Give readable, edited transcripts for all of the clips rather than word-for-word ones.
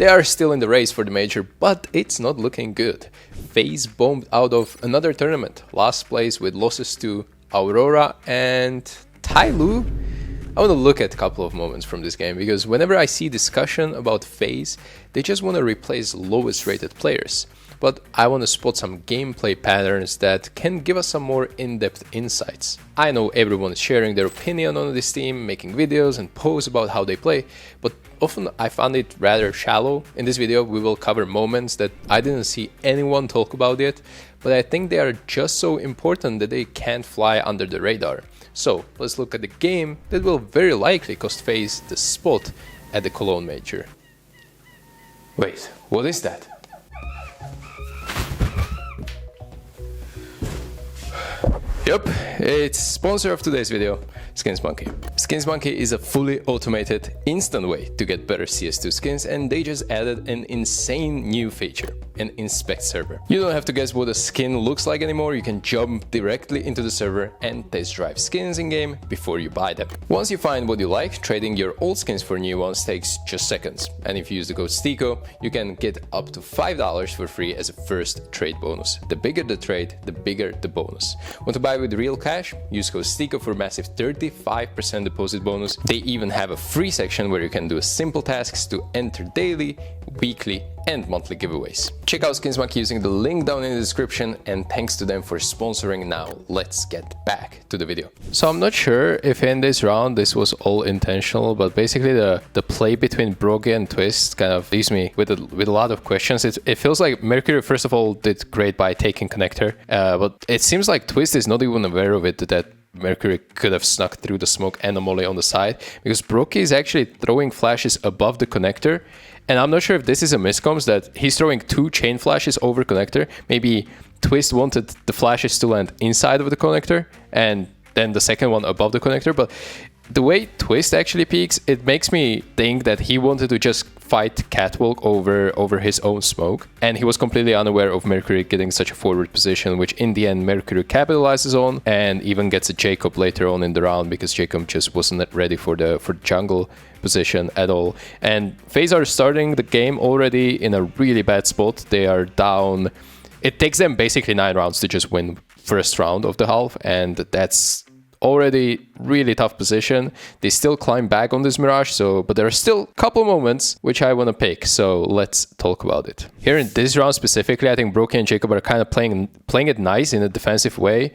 They are still in the race for the major, but it's not looking good. FaZe bombed out of another tournament, last place with losses to Aurora and Tyloo. I want to look at a couple of moments from this game, because whenever I see discussion about FaZe, they just want to replace lowest rated players. But I want to spot some gameplay patterns that can give us some more in-depth insights. I know everyone is sharing their opinion on this team, making videos and posts about how they play, but often I found it rather shallow. In this video we will cover moments that I didn't see anyone talk about yet, but I think they are just so important that they can't fly under the radar. So let's look at the game that will very likely cost FaZe the spot at the Cologne Major. Wait, what is that? Yep, it's sponsor of today's video, SkinsMonkey. SkinsMonkey is a fully automated, instant way to get better CS2 skins, and they just added an insane new feature, an inspect server. You don't have to guess what a skin looks like anymore, you can jump directly into the server and test drive skins in game before you buy them. Once you find what you like, trading your old skins for new ones takes just seconds, and if you use the code STYKO, you can get up to $5 for free as a first trade bonus. The bigger the trade, the bigger the bonus. Want to buy with real cash? Use code STYKO for a massive 35% deposit bonus. They even have a free section where you can do simple tasks to enter daily, weekly and monthly giveaways. Check out SkinsMonkey using the link down in the description, and thanks to them for sponsoring. Now let's get back to the video. So I'm not sure if in this round this was all intentional, but basically the play between Brogy and Twist kind of leaves me with a lot of questions. It feels like Mercury first of all did great by taking connector, but it seems like Twist is not even aware of it, that Mercury could have snuck through the smoke anomaly on the side, because Brogy is actually throwing flashes above the connector. And I'm not sure if this is a miscomms that he's throwing 2 chain flashes over connector. Maybe Twist wanted the flashes to land inside of the connector and then the second one above the connector. But the way Twist actually peeks, it makes me think that he wanted to just fight catwalk over his own smoke, and he was completely unaware of Mercury getting such a forward position, which in the end Mercury capitalizes on and even gets a Jacob later on in the round, because Jacob just wasn't ready for the jungle position at all. And FaZe are starting the game already in a really bad spot. They are down. It takes them basically 9 rounds to just win first round of the half, and that's already really tough position. They still climb back on this Mirage, but there are still a couple moments which I want to pick, so let's talk about it. Here in this round specifically, I think Brogy and Jacob are kind of playing it nice in a defensive way,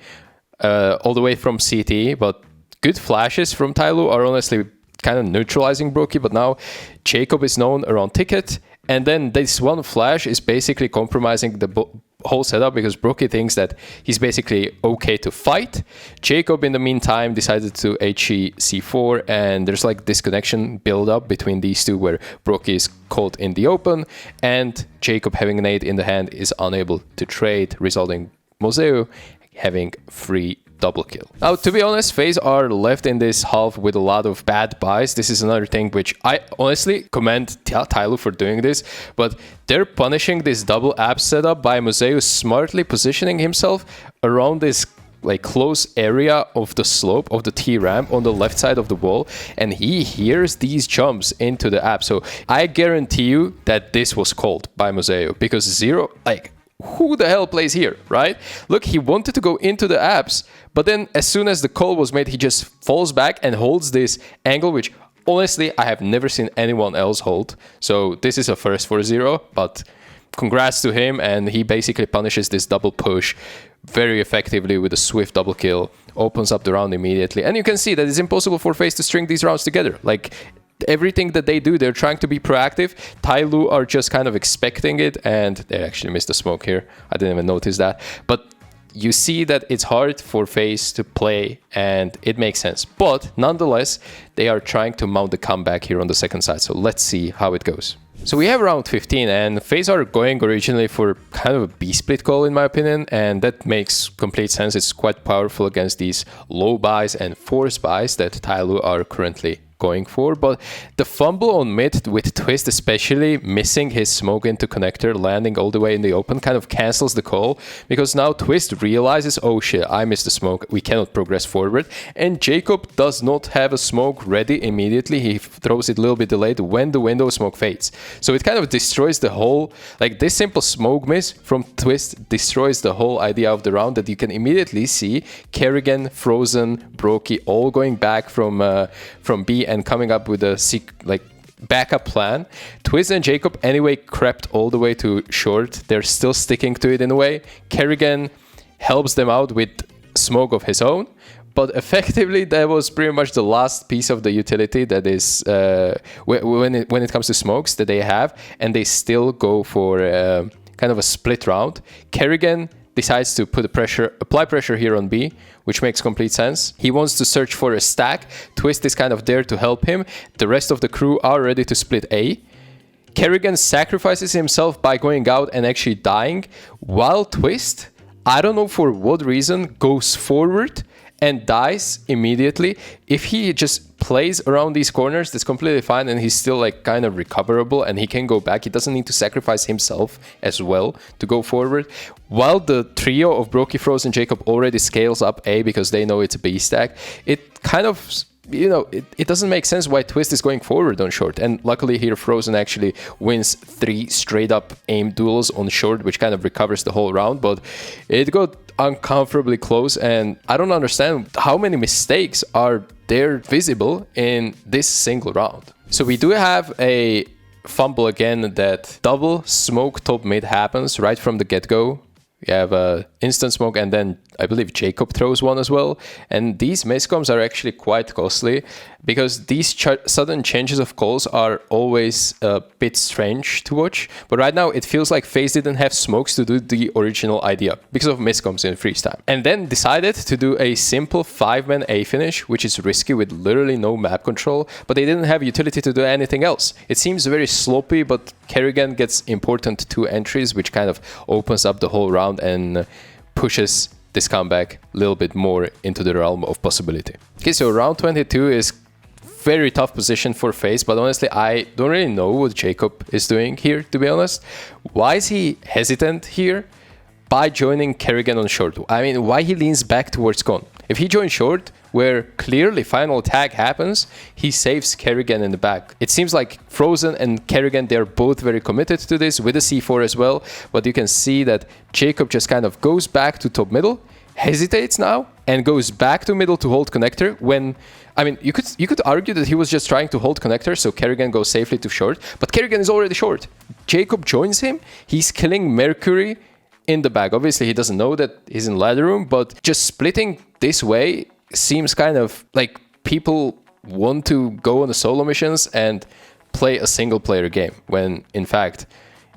all the way from CT, but good flashes from Tyloo are honestly kind of neutralizing Brogy. But now Jacob is known around Ticket, and then this one flash is basically compromising the whole setup, because Brogy thinks that he's basically okay to fight. Jacob in the meantime decided to HE C4, and there's like this connection build up between these two where Brogy is caught in the open and Jacob, having an 8 in the hand, is unable to trade, resulting Moseu having free double kill. Now, to be honest, FaZe are left in this half with a lot of bad buys. This is another thing which I honestly commend Tyloo for doing this, but they're punishing this double app setup by Moseu smartly positioning himself around this like close area of the slope of the T ramp on the left side of the wall, and he hears these jumps into the app. So I guarantee you that this was called by Moseu, because Zero, like, who the hell plays here, right? Look, he wanted to go into the apps, but then as soon as the call was made, he just falls back and holds this angle, which honestly I have never seen anyone else hold. So this is a first for Zero, but congrats to him, and he basically punishes this double push very effectively with a swift double kill, opens up the round immediately. And you can see that it's impossible for FaZe to string these rounds together. Like, everything that they do, they're trying to be proactive. Tyloo are just kind of expecting it, and they actually missed the smoke here. I didn't even notice that. But you see that it's hard for FaZe to play, and it makes sense. But nonetheless, they are trying to mount the comeback here on the second side. So let's see how it goes. So we have round 15, and FaZe are going originally for kind of a B-split call in my opinion, and that makes complete sense. It's quite powerful against these low buys and force buys that Tyloo are currently going for, but the fumble on mid with Twist especially missing his smoke into connector, landing all the way in the open, kind of cancels the call, because now Twist realizes, oh shit, I missed the smoke, we cannot progress forward, and Jacob does not have a smoke ready immediately. He throws it a little bit delayed when the window smoke fades. So it kind of destroys the whole, like this simple smoke miss from Twist destroys the whole idea of the round, that you can immediately see Kerrigan, Frozen, Brokey all going back from B and coming up with a backup plan. Twist and Jacob anyway crept all the way to short. They're still sticking to it in a way. Kerrigan helps them out with smoke of his own, but effectively that was pretty much the last piece of the utility that is when it comes to smokes that they have, and they still go for kind of a split round. Kerrigan decides to apply pressure here on B, which makes complete sense. He wants to search for a stack. Twist is kind of there to help him. The rest of the crew are ready to split A. Kerrigan sacrifices himself by going out and actually dying, while Twist, I don't know for what reason, goes forward and dies immediately. If he just plays around these corners, that's completely fine, and he's still like kind of recoverable and he can go back. He doesn't need to sacrifice himself as well to go forward. While the trio of Brokey, Frozen, Jacob already scales up A because they know it's a B stack, it kind of, you know, it doesn't make sense why Twist is going forward on short. And luckily here Frozen actually wins 3 straight up aim duels on short, which kind of recovers the whole round, but it got uncomfortably close, and I don't understand how many mistakes are there visible in this single round. So we do have a fumble again, that double smoke top mid happens right from the get-go. We have a instant smoke, and then I believe Jacob throws one as well. And these miscoms are actually quite costly, because these sudden changes of calls are always a bit strange to watch. But right now it feels like FaZe didn't have smokes to do the original idea because of miscoms in freeze time. And then decided to do a simple 5-man A finish, which is risky with literally no map control, but they didn't have utility to do anything else. It seems very sloppy, but Kerrigan gets important 2 entries, which kind of opens up the whole round and pushes this comeback a little bit more into the realm of possibility. Okay, so round 22 is very tough position for FaZe, but honestly, I don't really know what Jacob is doing here, to be honest. Why is he hesitant here by joining Kerrigan on short? I mean, why he leans back towards con? If he joins short, where clearly final tag happens, he saves Kerrigan in the back. It seems like Frozen and Kerrigan, they're both very committed to this, with a C4 as well, but you can see that Jacob just kind of goes back to top middle, hesitates now, and goes back to middle to hold connector when, I mean, you could argue that he was just trying to hold connector so Kerrigan goes safely to short, but Kerrigan is already short. Jacob joins him, he's killing Mercury in the back. Obviously, he doesn't know that he's in ladder room, but just splitting this way seems kind of like people want to go on the solo missions and play a single player game, when in fact,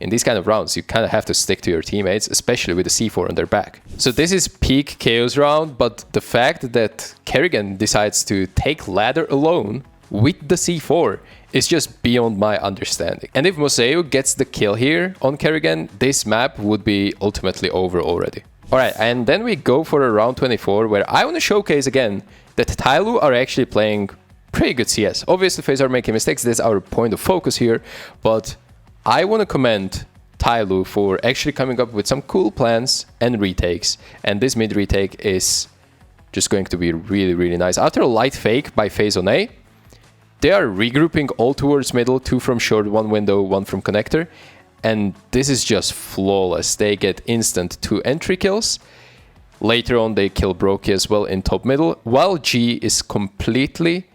in these kind of rounds, you kind of have to stick to your teammates, especially with the C4 on their back. So this is peak chaos round, but the fact that Kerrigan decides to take ladder alone with the C4 is just beyond my understanding. And if Moseo gets the kill here on Kerrigan, this map would be ultimately over already. Alright, and then we go for a round 24, where I want to showcase again that Tyloo are actually playing pretty good CS. Obviously, FaZe are making mistakes, that's our point of focus here, but I want to commend Tyloo for actually coming up with some cool plans and retakes, and this mid retake is just going to be really, really nice. After a light fake by FaZe on A, they are regrouping all towards middle, 2 from short, 1 window, 1 from connector. And this is just flawless. They get instant 2 entry kills. Later on, they kill Brokey as well in top middle, while G is completely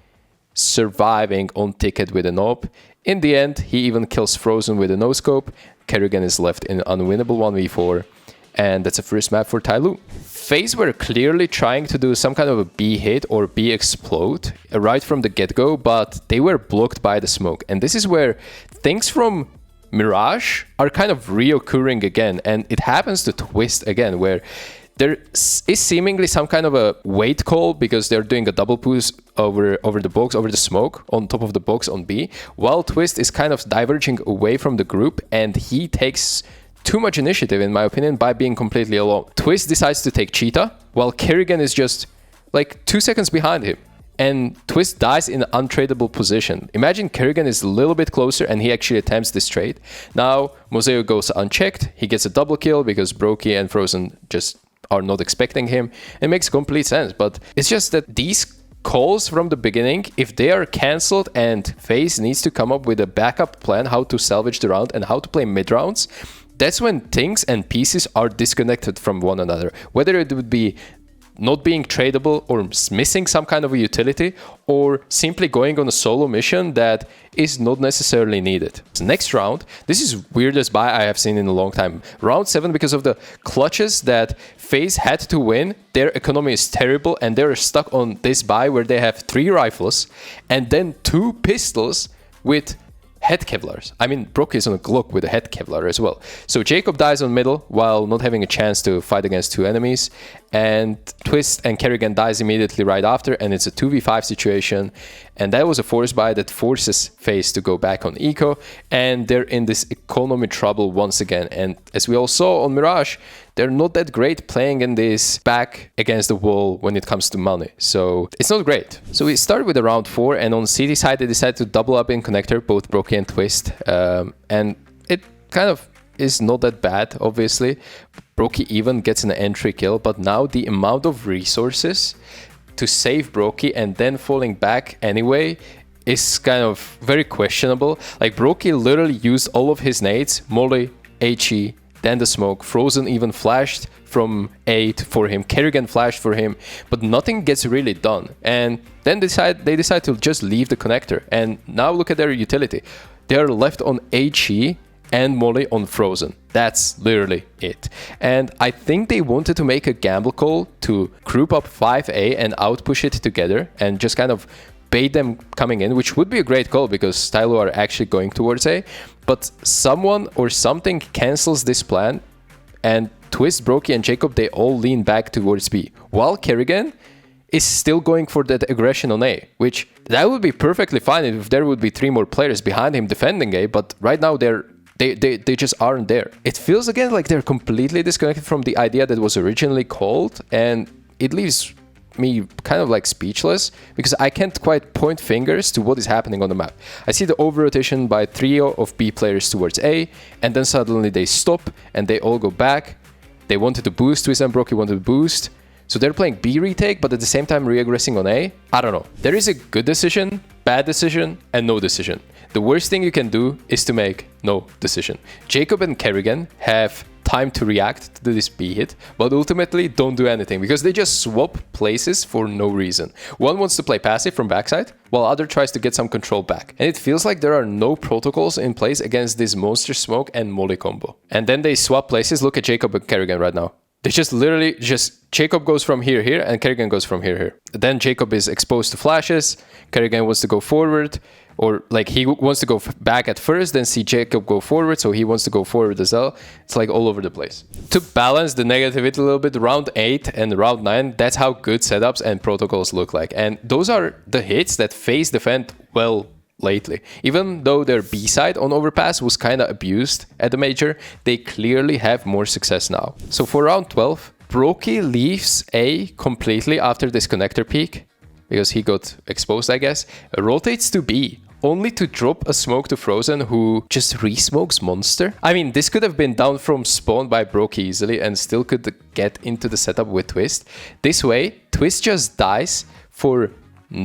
surviving on ticket with an AWP. In the end, he even kills Frozen with a no-scope. Kerrigan is left in unwinnable 1v4. And that's a first map for Tyloo. FaZe were clearly trying to do some kind of a B hit or B explode right from the get-go, but they were blocked by the smoke. And this is where things from Mirage are kind of reoccurring again, and it happens to Twist again, where there is seemingly some kind of a wait call because they're doing a double push over the box, over the smoke on top of the box on B, while Twist is kind of diverging away from the group, and he takes too much initiative, in my opinion, by being completely alone. Twist decides to take Cheetah, while Kerrigan is just like 2 seconds behind him. and Twist dies in an untradeable position. Imagine Kerrigan is a little bit closer and he actually attempts this trade. Now Moseo goes unchecked, he gets a double kill because Brokey and Frozen just are not expecting him. It makes complete sense, but it's just that these calls from the beginning, if they are cancelled and FaZe needs to come up with a backup plan how to salvage the round and how to play mid rounds, that's when things and pieces are disconnected from one another. Whether it would be not being tradable or missing some kind of a utility or simply going on a solo mission that is not necessarily needed. So next round, this is weirdest buy I have seen in a long time. Round 7, because of the clutches that FaZe had to win, their economy is terrible and they're stuck on this buy where they have 3 rifles and then 2 pistols with head Kevlars. I mean, Brokey is on a Glock with a head Kevlar as well. So Jacob dies on middle while not having a chance to fight against 2 enemies. And Twist and Kerrigan dies immediately right after, and it's a 2v5 situation. And that was a force buy that forces FaZe to go back on eco, and they're in this economy trouble once again. And as we all saw on Mirage, they're not that great playing in this back against the wall when it comes to money. So it's not great. So we started with a round 4, and on City side, they decided to double up in connector, both Brokey and Twist. And it kind of is not that bad, obviously. Brokey even gets an entry kill, but now the amount of resources to save Brokey and then falling back anyway is kind of very questionable. Like, Brokey literally used all of his nades, Molly, HE, then the smoke. Frozen even flashed from 8 for him, Kerrigan flashed for him, but nothing gets really done. And then they decide to just leave the connector. And now look at their utility. They are left on HE and Molly on Frozen. That's literally it. And I think they wanted to make a gamble call to group up 5A and outpush it together and just kind of bait them coming in, which would be a great call because Stylo are actually going towards A. But someone or something cancels this plan, and Twist, Brokey, and Jacob, they all lean back towards B, while Kerrigan is still going for that aggression on A, which that would be perfectly fine if there would be 3 more players behind him defending A, but right now they just aren't there. It feels again like they're completely disconnected from the idea that was originally called, and it leaves me kind of like speechless because I can't quite point fingers to what is happening on the map. I see the over-rotation by trio of B players towards A, and then suddenly they stop and they all go back. They wanted to boost, Twist and Brokey wanted to boost. So they're playing B retake, but at the same time re-aggressing on A. I don't know. There is a good decision, bad decision, and no decision. The worst thing you can do is to make no decision. Jacob and Kerrigan have time to react to this B hit, but ultimately don't do anything because they just swap places for no reason. One wants to play passive from backside, while other tries to get some control back. And it feels like there are no protocols in place against this monster smoke and molly combo. And then they swap places. Look at Jacob and Kerrigan right now. They just literally Jacob goes from here, and Kerrigan goes from here. Then Jacob is exposed to flashes. Kerrigan wants to go forward, or like he wants to go back at first, then see Jacob go forward, so he wants to go forward as well. It's like all over the place. To balance the negativity a little bit, round 8 and round 9, that's how good setups and protocols look like. And those are the hits that FaZe defend well lately. Even though their B side on Overpass was kind of abused at the major, they clearly have more success now. So for round 12, Brokey leaves A completely after this connector peak, because he got exposed, I guess, rotates to B, only to drop a smoke to Frozen, who just re-smokes Monster. I mean, this could have been down from spawn by Brokey easily and still could get into the setup with Twist. This way, Twist just dies for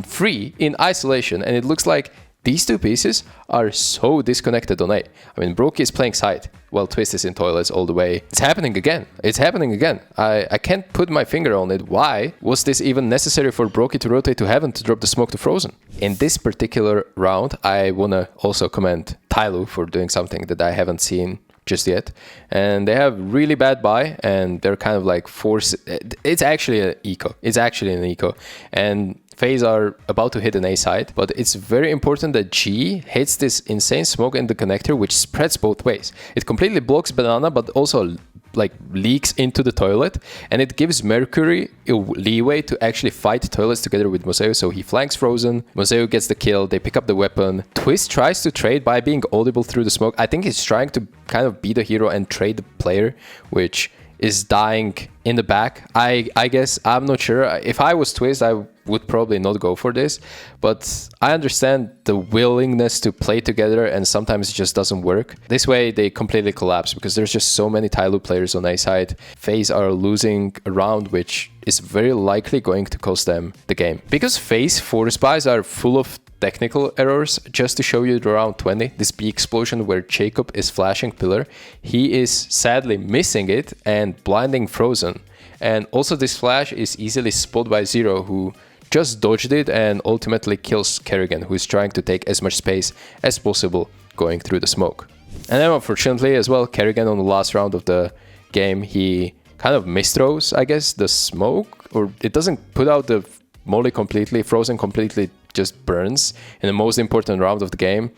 free in isolation, and it looks like these 2 pieces are so disconnected on A. I mean, Brokey is playing side while Twist is in toilets all the way. It's happening again. It's happening again. I can't put my finger on it. Why was this even necessary for Brokey to rotate to Heaven to drop the smoke to Frozen? In this particular round, I want to also commend Tyloo for doing something that I haven't seen just yet. And they have really bad buy, and they're kind of like forced. It's actually an eco. It's actually an eco. And FaZe are about to hit an A side, but it's very important that G hits this insane smoke in the connector, which spreads both ways. It completely blocks Banana, but also like leaks into the toilet, and it gives Mercury a leeway to actually fight toilets together with Moseo. So he flanks Frozen, Moseo gets the kill, they pick up the weapon. Twist tries to trade by being audible through the smoke. I think he's trying to kind of be the hero and trade the player, which is dying in the back. I guess, I'm not sure. If I was Twist, I would probably not go for this, but I understand the willingness to play together, and sometimes it just doesn't work. This way they completely collapse because there's just so many Tyloo players on A side. FaZe are losing a round, which is very likely going to cost them the game. Because FaZe force buys are full of technical errors, just to show you the round 20, this B explosion where Jacob is flashing pillar, he is sadly missing it and blinding Frozen. And also this flash is easily spotted by Zero, who just dodged it and ultimately kills Kerrigan, who is trying to take as much space as possible going through the smoke. And then unfortunately as well, Kerrigan on the last round of the game, he kind of misthrows, I guess, the smoke, or it doesn't put out the molly completely. Frozen completely just burns in the most important round of the game.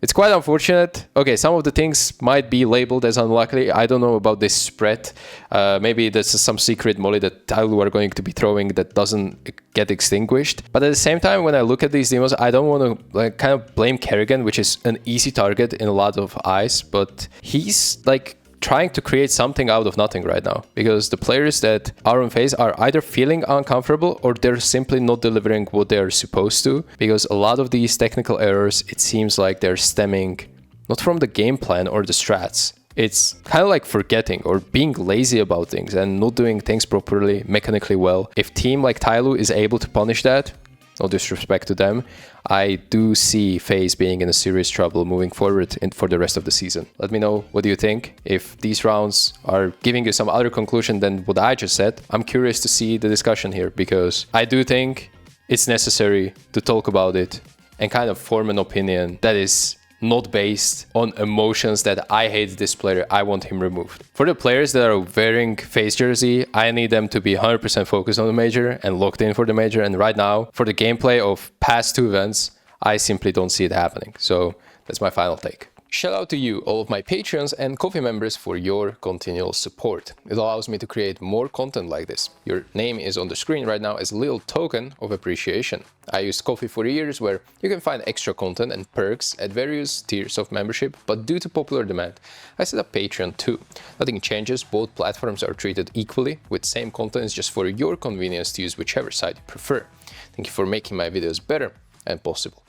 It's quite unfortunate. Okay, some of the things might be labeled as unlucky. I don't know about this spread. Maybe there's some secret molly that Tyloo are going to be throwing that doesn't get extinguished. But at the same time, when I look at these demos, I don't want to kind of blame Kerrigan, which is an easy target in a lot of eyes, but he's like trying to create something out of nothing right now, because the players that are on FaZe are either feeling uncomfortable or they're simply not delivering what they are supposed to, because a lot of these technical errors, it seems like they're stemming not from the game plan or the strats. It's kind of like forgetting or being lazy about things and not doing things properly, mechanically well. If team like Tyloo is able to punish that, no disrespect to them, I do see FaZe being in a serious trouble moving forward for the rest of the season. Let me know, what do you think? If these rounds are giving you some other conclusion than what I just said, I'm curious to see the discussion here, because I do think it's necessary to talk about it and kind of form an opinion that is not based on emotions that I hate this player, I want him removed. For the players that are wearing FaZe jersey, I need them to be 100% focused on the major and locked in for the major. And right now, for the gameplay of past two events, I simply don't see it happening. So that's my final take. Shout out to you, all of my Patreons and Coffee members, for your continual support. It allows me to create more content like this. Your name is on the screen right now as a little token of appreciation. I used Coffee for years, where you can find extra content and perks at various tiers of membership, but due to popular demand, I set up Patreon too. Nothing changes, both platforms are treated equally, with same content, just for your convenience to use whichever side you prefer. Thank you for making my videos better and possible.